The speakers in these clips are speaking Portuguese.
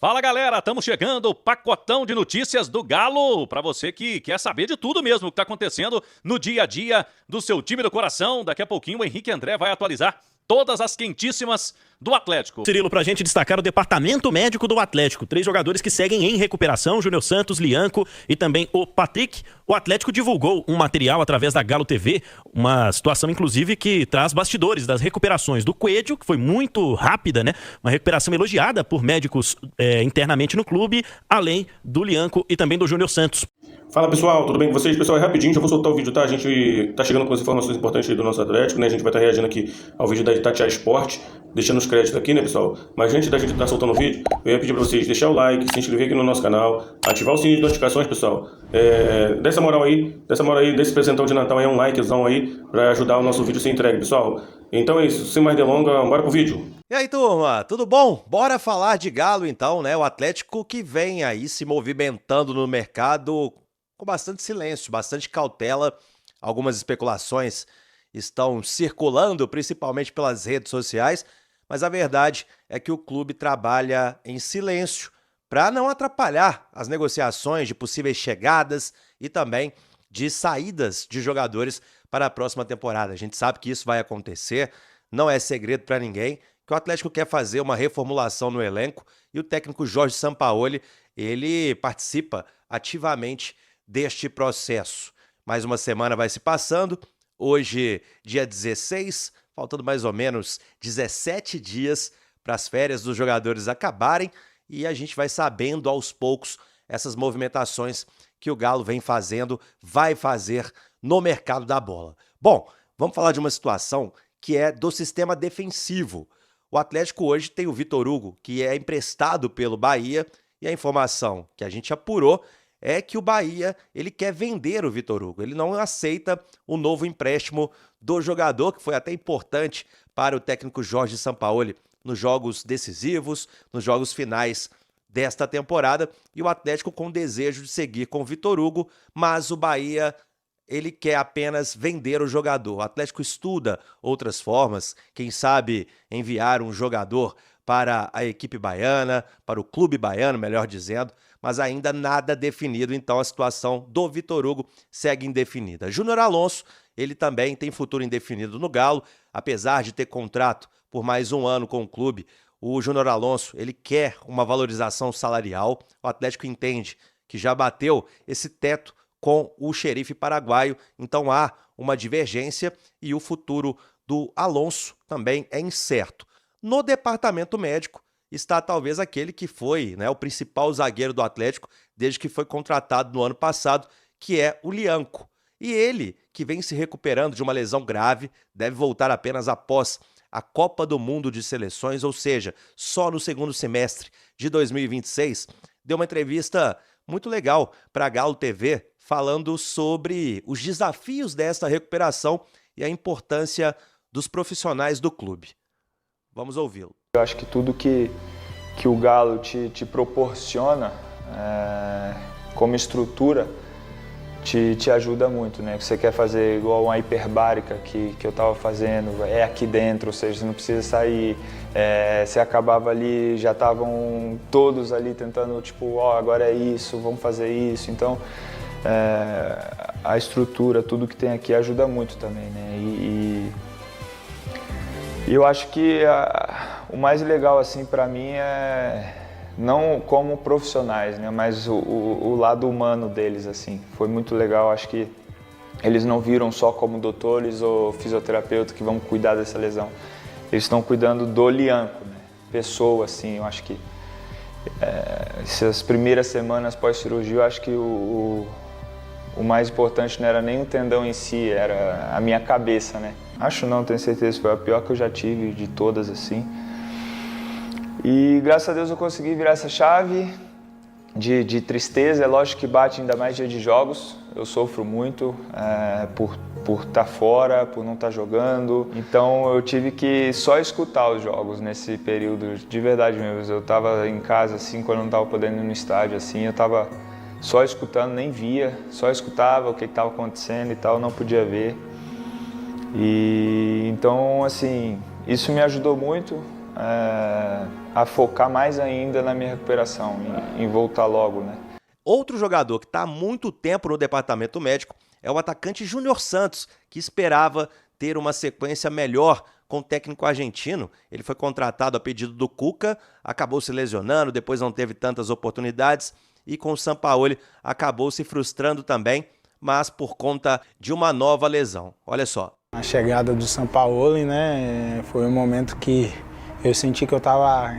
Fala galera, estamos chegando, pacotão de notícias do Galo, para você que quer saber de tudo mesmo que está acontecendo no dia a dia do seu time do coração. Daqui a pouquinho o Henrique André vai atualizar todas as quentíssimas do Atlético. Cirilo, pra gente destacar o departamento médico do Atlético. 3 jogadores que seguem em recuperação, Júnior Santos, Lianco e também o Patrick. O Atlético divulgou um material através da Galo TV, uma situação inclusive que traz bastidores das recuperações do Coelho, que foi muito rápida, né? Uma recuperação elogiada por médicos internamente no clube, além do Lianco e também do Júnior Santos. Fala pessoal, tudo bem com vocês? Pessoal, é rapidinho, já vou soltar o vídeo, tá? A gente tá chegando com as informações importantes aí do nosso Atlético, né? A gente vai estar reagindo aqui ao vídeo da Itatiaia Esporte, deixando os créditos aqui, né, pessoal? Mas antes da gente estar soltando o vídeo, eu ia pedir pra vocês deixar o like, se inscrever aqui no nosso canal, ativar o sininho de notificações, pessoal. Dessa moral aí, desse presentão de Natal aí, um likezão aí, pra ajudar o nosso vídeo a ser entregue, pessoal. Então é isso, sem mais delongas, bora pro vídeo. E aí, turma, tudo bom? Bora falar de Galo então, né? O Atlético que vem aí se movimentando no mercado com bastante silêncio, bastante cautela. Algumas especulações estão circulando, principalmente pelas redes sociais, mas a verdade é que o clube trabalha em silêncio para não atrapalhar as negociações de possíveis chegadas e também de saídas de jogadores para a próxima temporada. A gente sabe que isso vai acontecer, não é segredo para ninguém, que o Atlético quer fazer uma reformulação no elenco e o técnico Jorge Sampaoli, ele participa ativamente deste processo. Mais uma semana vai se passando, hoje dia 16, faltando mais ou menos 17 dias para as férias dos jogadores acabarem e a gente vai sabendo aos poucos essas movimentações que o Galo vem fazendo, vai fazer no mercado da bola. Bom, vamos falar de uma situação que é do sistema defensivo. O Atlético hoje tem o Vitor Hugo, que é emprestado pelo Bahia, e a informação que a gente apurou é que o Bahia ele quer vender o Vitor Hugo. Ele não aceita o novo empréstimo do jogador, que foi até importante para o técnico Jorge Sampaoli nos jogos decisivos, nos jogos finais desta temporada. E o Atlético com desejo de seguir com o Vitor Hugo, mas o Bahia ele quer apenas vender o jogador. O Atlético estuda outras formas, quem sabe enviar um jogador para a equipe baiana, para o clube baiano, melhor dizendo, mas ainda nada definido, então a situação do Vitor Hugo segue indefinida. Júnior Alonso, ele também tem futuro indefinido no Galo, apesar de ter contrato por mais um ano com o clube. O Júnior Alonso, ele quer uma valorização salarial, o Atlético entende que já bateu esse teto com o xerife paraguaio, então há uma divergência e o futuro do Alonso também é incerto. No departamento médico está talvez aquele que foi, né, o principal zagueiro do Atlético desde que foi contratado no ano passado, que é o Lianco. E ele, que vem se recuperando de uma lesão grave, deve voltar apenas após a Copa do Mundo de Seleções, ou seja, só no segundo semestre de 2026, deu uma entrevista muito legal para a Galo TV, falando sobre os desafios desta recuperação e a importância dos profissionais do clube. Vamos ouvi-lo. Eu acho que tudo que o Galo te proporciona como estrutura te ajuda muito, né? Você quer fazer igual uma hiperbárica que eu estava fazendo, é aqui dentro, ou seja, você não precisa sair. Você acabava ali, já estavam todos ali tentando, tipo, agora é isso, vamos fazer isso. Então, a estrutura, tudo que tem aqui ajuda muito também, né? E eu acho que o mais legal assim para mim é não como profissionais, né, mas o lado humano deles assim. Foi muito legal, acho que eles não viram só como doutores ou fisioterapeutas que vão cuidar dessa lesão. Eles estão cuidando do Lianco, né? Pessoa assim, eu acho que essas primeiras semanas pós-cirurgia, eu acho que o mais importante não era nem o tendão em si, era a minha cabeça, né? Acho não, tenho certeza, foi a pior que eu já tive de todas, assim. E graças a Deus eu consegui virar essa chave de tristeza. É lógico que bate ainda mais dia de jogos, eu sofro muito por estar fora, por não estar jogando. Então eu tive que só escutar os jogos nesse período, de verdade mesmo. Eu estava em casa, assim, quando eu não estava podendo ir no estádio, assim, eu estava só escutando, nem via, só escutava o que estava acontecendo e tal, não podia ver. E então, assim, isso me ajudou muito. a focar mais ainda na minha recuperação, em voltar logo, né? Outro jogador que está há muito tempo no departamento médico é o atacante Júnior Santos, que esperava ter uma sequência melhor com o técnico argentino. Ele foi contratado a pedido do Cuca, acabou se lesionando, depois não teve tantas oportunidades e com o Sampaoli acabou se frustrando também, mas por conta de uma nova lesão. Olha só. A chegada do Sampaoli, né, foi um momento que eu senti que eu estava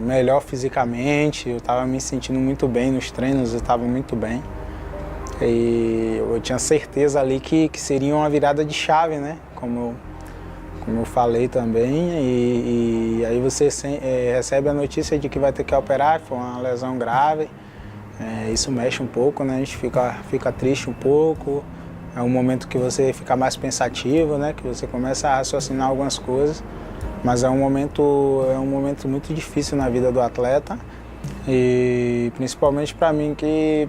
melhor fisicamente, eu estava me sentindo muito bem nos treinos, eu estava muito bem. E eu tinha certeza ali que seria uma virada de chave, né? Como eu falei também. E aí você recebe a notícia de que vai ter que operar, foi uma lesão grave. Isso mexe um pouco, né? A gente fica triste um pouco. É um momento que você fica mais pensativo, né? Que você começa a raciocinar algumas coisas. Mas é um momento muito difícil na vida do atleta. E principalmente para mim que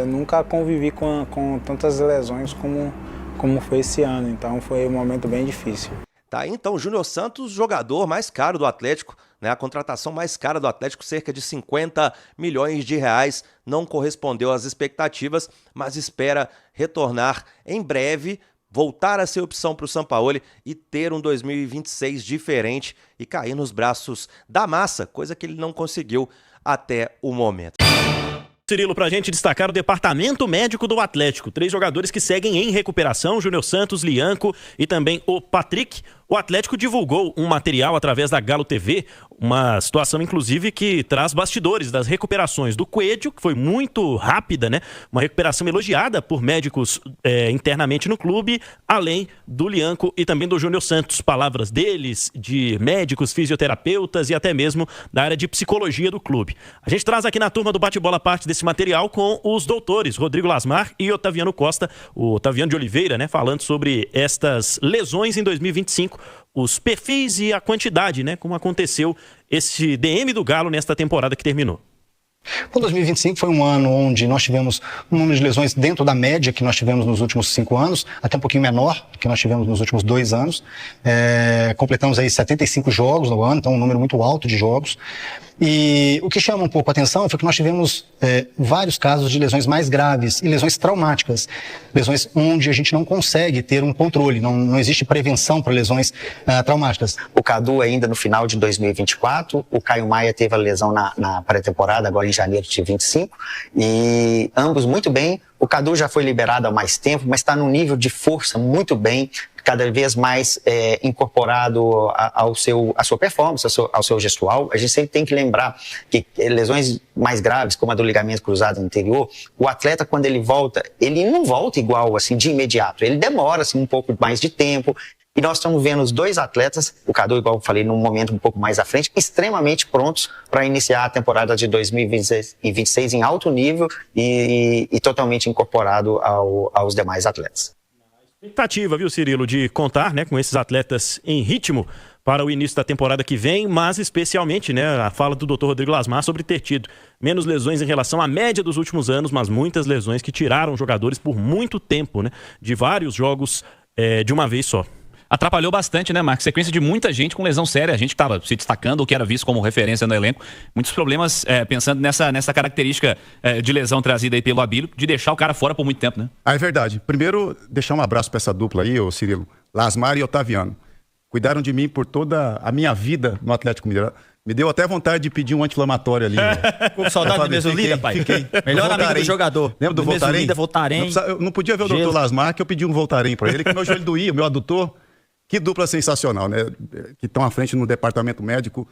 nunca convivi com tantas lesões como foi esse ano, então foi um momento bem difícil. Tá, então Júnior Santos, jogador mais caro do Atlético, né? A contratação mais cara do Atlético, cerca de 50 milhões de reais, não correspondeu às expectativas, mas espera retornar em breve, voltar a ser opção para o Sampaoli e ter um 2026 diferente e cair nos braços da massa, coisa que ele não conseguiu até o momento. Cirilo, pra gente destacar o departamento médico do Atlético. 3 jogadores que seguem em recuperação, Júnior Santos, Lianco e também o Patrick. O Atlético divulgou um material através da Galo TV, uma situação inclusive que traz bastidores das recuperações do Coelho, que foi muito rápida, né? Uma recuperação elogiada por médicos internamente no clube, além do Lianco e também do Júnior Santos. Palavras deles, de médicos, fisioterapeutas e até mesmo da área de psicologia do clube. A gente traz aqui na turma do Bate-Bola parte desse material com os doutores Rodrigo Lasmar e Otaviano Costa, o Otaviano de Oliveira, né? Falando sobre estas lesões em 2025. Os perfis e a quantidade, né? Como aconteceu esse DM do Galo nesta temporada que terminou. O 2025 foi um ano onde nós tivemos um número de lesões dentro da média que nós tivemos nos últimos 5 anos, até um pouquinho menor que nós tivemos nos últimos 2 anos. Completamos aí 75 jogos no ano, então um número muito alto de jogos. E o que chama um pouco a atenção foi que nós tivemos vários casos de lesões mais graves e lesões traumáticas. Lesões onde a gente não consegue ter um controle, não existe prevenção para lesões traumáticas. O Cadu ainda no final de 2024, o Caio Maia teve a lesão na pré-temporada, agora em janeiro de 25, e ambos muito bem. O Cadu já foi liberado há mais tempo, mas está num nível de força muito bem, cada vez mais incorporado à sua performance, ao seu gestual. A gente sempre tem que lembrar que lesões mais graves, como a do ligamento cruzado anterior, o atleta, quando ele volta, ele não volta igual, assim, de imediato. Ele demora, assim, um pouco mais de tempo. E nós estamos vendo os 2 atletas, o Cadu, igual eu falei, num momento um pouco mais à frente, extremamente prontos para iniciar a temporada de 2026 em alto nível e totalmente incorporado aos demais atletas. Expectativa, viu, Cirilo, de contar, né, com esses atletas em ritmo para o início da temporada que vem, mas especialmente, né, a fala do Dr. Rodrigo Lasmar sobre ter tido menos lesões em relação à média dos últimos anos, mas muitas lesões que tiraram jogadores por muito tempo, né, de vários jogos de uma vez só. Atrapalhou bastante, né, Marcos? Sequência de muita gente com lesão séria. A gente que estava se destacando, ou que era visto como referência no elenco. Muitos problemas pensando nessa característica de lesão trazida aí pelo Abílio, de deixar o cara fora por muito tempo, né? É verdade. Primeiro, deixar um abraço para essa dupla aí, ô Cirilo. Lasmar e Otaviano. Cuidaram de mim por toda a minha vida no Atlético Mineiro. Me deu até vontade de pedir um anti-inflamatório ali. Com saudade do Mesolida, pai. Melhor amigo do jogador. Lembra do Voltaren? Voltaren. Eu não podia ver o Dr. Lasmar, que eu pedi um Voltaren para ele, que meu joelho doía, meu adutor. Que dupla sensacional, né? Que estão à frente no departamento médico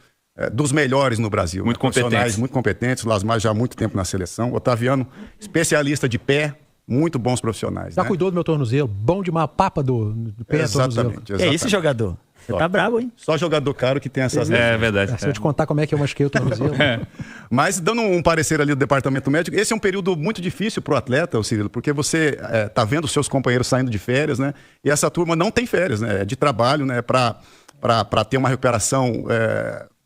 dos melhores no Brasil. Muito competentes. Muito competentes. Lasmar já há muito tempo na seleção. Otaviano, especialista de pé. Muito bons profissionais. Já né? cuidou do meu tornozelo. Bom de uma papa do pé. Exatamente. É esse jogador. Você tá brabo, hein? Só jogador caro que tem essas lesões. É verdade. Se eu te contar como é que eu machuquei o tornozelo. Mas dando um parecer ali do departamento médico, esse é um período muito difícil pro atleta, Cirilo, porque você tá vendo os seus companheiros saindo de férias, né? E essa turma não tem férias, né? É de trabalho, né? Para ter uma recuperação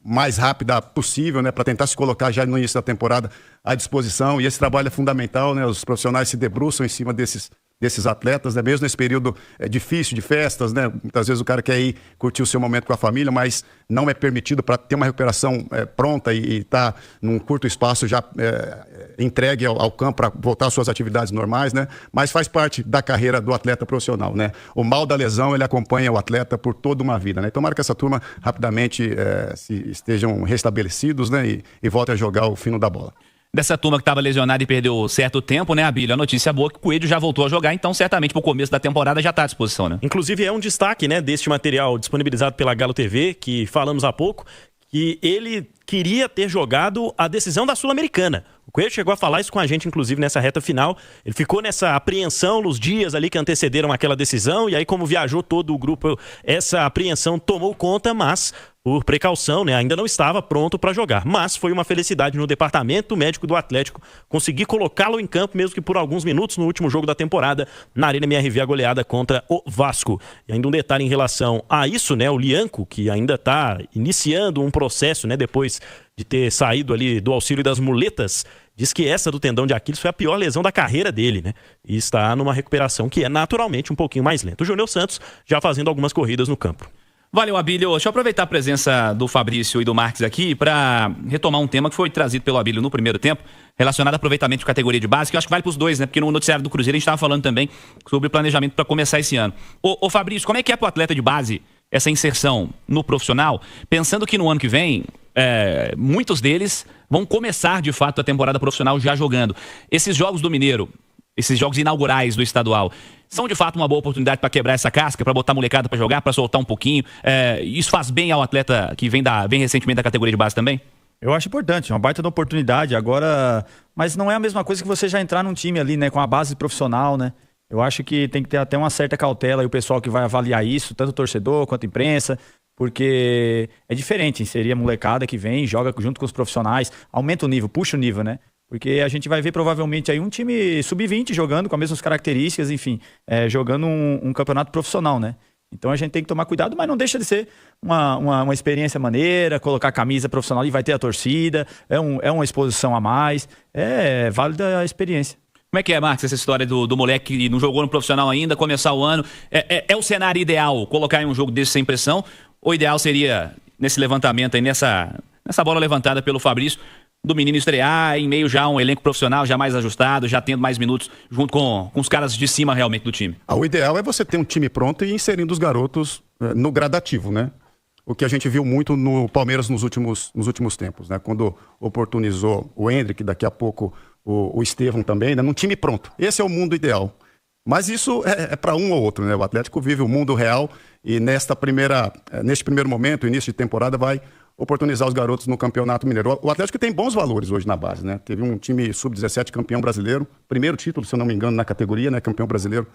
mais rápida possível, né? Para tentar se colocar já no início da temporada à disposição. E esse trabalho é fundamental, né? Os profissionais se debruçam em cima desses desses atletas, né? Mesmo nesse período difícil de festas, né? Muitas vezes o cara quer ir curtir o seu momento com a família, mas não é permitido para ter uma recuperação pronta e estar num curto espaço já entregue ao campo para voltar às suas atividades normais, né? Mas faz parte da carreira do atleta profissional, né? O mal da lesão, ele acompanha o atleta por toda uma vida, né? Tomara que essa turma rapidamente estejam restabelecidos, né? E voltem a jogar o fino da bola. Dessa turma que estava lesionada e perdeu certo tempo, né, Abílio? A notícia boa é que o Coelho já voltou a jogar, então certamente pro começo da temporada já está à disposição, né? Inclusive é um destaque, né, deste material disponibilizado pela Galo TV, que falamos há pouco, que ele queria ter jogado a decisão da Sul-Americana. O Coelho chegou a falar isso com a gente, inclusive, nessa reta final. Ele ficou nessa apreensão nos dias ali que antecederam aquela decisão, e aí, como viajou todo o grupo, essa apreensão tomou conta, mas por precaução, né, ainda não estava pronto para jogar. Mas foi uma felicidade no departamento médico do Atlético conseguir colocá-lo em campo, mesmo que por alguns minutos, no último jogo da temporada, na Arena MRV, a goleada contra o Vasco. E ainda um detalhe em relação a isso, né, o Lianco, que ainda está iniciando um processo, né, depois de ter saído ali do auxílio das muletas, diz que essa do tendão de Aquiles foi a pior lesão da carreira dele, né? E está numa recuperação que é naturalmente um pouquinho mais lenta. O Júnior Santos já fazendo algumas corridas no campo. Valeu, Abílio. Deixa eu aproveitar a presença do Fabrício e do Marques aqui para retomar um tema que foi trazido pelo Abílio no primeiro tempo, relacionado ao aproveitamento de categoria de base, que eu acho que vale para os dois, né? Porque no noticiário do Cruzeiro a gente estava falando também sobre planejamento para começar esse ano. Ô Fabrício, como é que é para o atleta de base essa inserção no profissional, pensando que no ano que vem muitos deles vão começar de fato a temporada profissional já jogando? Esses jogos do Mineiro, esses jogos inaugurais do estadual, são de fato uma boa oportunidade para quebrar essa casca, para botar a molecada para jogar, para soltar um pouquinho? Isso faz bem ao atleta que vem recentemente da categoria de base também? Eu acho importante, uma baita da oportunidade. Agora, mas não é a mesma coisa que você já entrar num time ali, né, com a base profissional, né? Eu acho que tem que ter até uma certa cautela e o pessoal que vai avaliar isso, tanto o torcedor quanto a imprensa, porque é diferente inserir a molecada que vem, joga junto com os profissionais, aumenta o nível, puxa o nível, né? Porque a gente vai ver provavelmente aí um time sub-20 jogando com as mesmas características, enfim, jogando um campeonato profissional, né? Então a gente tem que tomar cuidado, mas não deixa de ser uma experiência maneira, colocar a camisa profissional e vai ter a torcida, é uma exposição a mais, é válida a experiência. Como é que é, Marcos, essa história do moleque que não jogou no profissional ainda, começar o ano? É o cenário ideal colocar em um jogo desse sem pressão? Ou o ideal seria, nesse levantamento aí, nessa bola levantada pelo Fabrício, do menino estrear em meio já a um elenco profissional, já mais ajustado, já tendo mais minutos junto com os caras de cima realmente do time? O ideal é você ter um time pronto e inserindo os garotos no gradativo, né? O que a gente viu muito no Palmeiras nos últimos tempos, né? Quando oportunizou o Hendrick, daqui a pouco o Estevão também, né? Num time pronto. Esse é o mundo ideal. Mas isso é para um ou outro, né? O Atlético vive o mundo real e neste primeiro momento, início de temporada, vai oportunizar os garotos no Campeonato Mineiro. O Atlético tem bons valores hoje na base, né? Teve um time sub-17 campeão brasileiro, primeiro título, se eu não me engano, na categoria, né? Campeão brasileiro.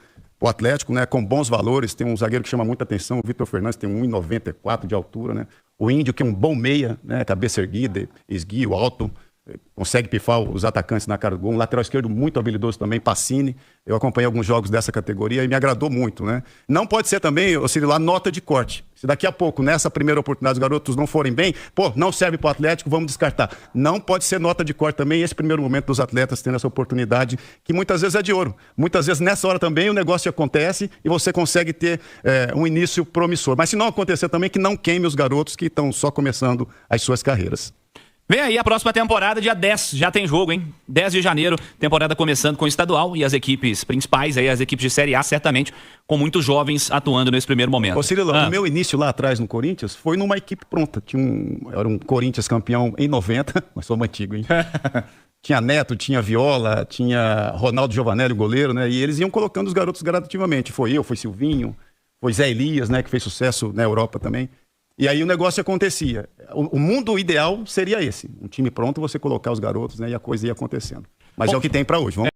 O Atlético, né? Com bons valores, tem um zagueiro que chama muita atenção, o Vitor Fernandes tem 1,94 de altura, né? O Índio, que é um bom meia, né? Cabeça erguida, esguio, alto, consegue pifar os atacantes na cara do gol. Um lateral esquerdo muito habilidoso também, Pacini. Eu acompanhei alguns jogos dessa categoria e me agradou muito, né? Não pode ser também, Cirilo, nota de corte. Se daqui a pouco, nessa primeira oportunidade, os garotos não forem bem, não serve para o Atlético, vamos descartar. Não pode ser nota de corte também esse primeiro momento dos atletas tendo essa oportunidade, que muitas vezes é de ouro. Muitas vezes, nessa hora também, o negócio acontece e você consegue ter um início promissor. Mas se não acontecer também, que não queime os garotos que estão só começando as suas carreiras. Vem aí a próxima temporada, dia 10, já tem jogo, hein? 10 de janeiro, temporada começando com o estadual e as equipes principais, aí as equipes de Série A, certamente, com muitos jovens atuando nesse primeiro momento. Ô Cirilo, o meu início lá atrás no Corinthians foi numa equipe pronta. Era um Corinthians campeão em 90, mas somos antigo, hein? Tinha Neto, tinha Viola, tinha Ronaldo Giovanelli, o goleiro, né? E eles iam colocando os garotos gradativamente. Foi Silvinho, foi Zé Elias, né? Que fez sucesso na Europa também. E aí o negócio acontecia. O mundo ideal seria esse. Um time pronto, você colocar os garotos, né? E a coisa ia acontecendo. Mas é o que tem para hoje. Vamos...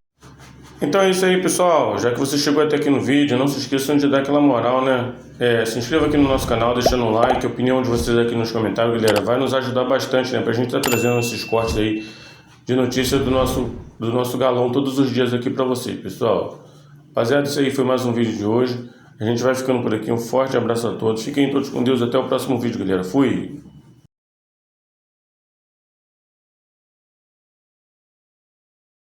Então é isso aí, pessoal. Já que você chegou até aqui no vídeo, não se esqueçam de dar aquela moral, né? Se inscreva aqui no nosso canal, deixando um like. A opinião de vocês aqui nos comentários, galera, vai nos ajudar bastante, né? Pra gente estar trazendo esses cortes aí de notícias do nosso galão todos os dias aqui pra vocês, pessoal. Rapaziada, isso aí foi mais um vídeo de hoje. A gente vai ficando por aqui. Um forte abraço a todos. Fiquem todos com Deus. Até o próximo vídeo, galera. Fui!